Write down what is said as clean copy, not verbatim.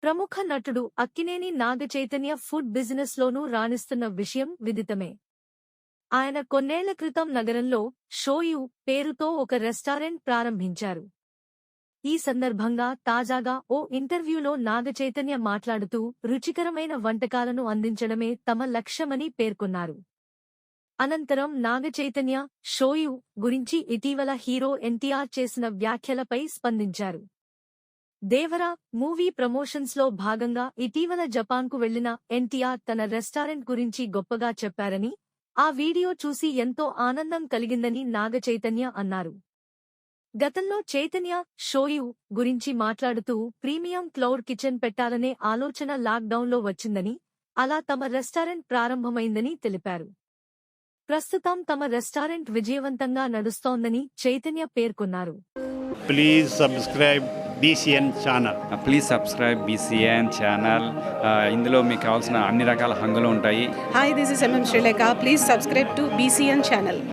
ప్రముఖ నటుడు అక్కినేని నాగచైతన్య ఫుడ్ బిజినెస్లోనూ రాణిస్తున్న విషయం విదితమే. ఆయన కొన్నేళ్ల క్రితం నగరంలో షోయు పేరుతో ఒక రెస్టారెంట్ ప్రారంభించారు. ఈ సందర్భంగా తాజాగా ఓ ఇంటర్వ్యూలో నాగచైతన్య మాట్లాడుతూ రుచికరమైన వంటకాలను అందించడమే తమ లక్ష్యమని పేర్కొన్నారు. అనంతరం నాగచైతన్య షోయు గురించి ఇటీవల హీరో ఎన్టీఆర్ చేసిన వ్యాఖ్యలపై స్పందించారు. దేవరా మూవీ ప్రమోషన్స్లో భాగంగా ఇటీవల జపాన్కు వెళ్లిన ఎన్టీఆర్ తన రెస్టారెంట్ గురించి గొప్పగా చెప్పారని, ఆ వీడియో చూసి ఎంతో ఆనందం కలిగిందని నాగచైతన్య అన్నారు. గతంలో చైతన్య షోయు గురించి మాట్లాడుతూ ప్రీమియం క్లౌడ్ కిచెన్ పెట్టాలనే ఆలోచన లాక్డౌన్లో వచ్చిందని, అలా తమ రెస్టారెంట్ ప్రారంభమైందని తెలిపారు. ప్రస్తుతం తమ రెస్టారెంట్ విజయవంతంగా నడుస్తోందని చైతన్య పేర్కొన్నారు. Please subscribe BCN channel. Please subscribe BCN channel. ఇందులో మీకు కావాల్సిన అన్ని రకాల హంగులు ఉంటాయి. Hi, this is MM Sri Lanka. Please subscribe to BCN channel.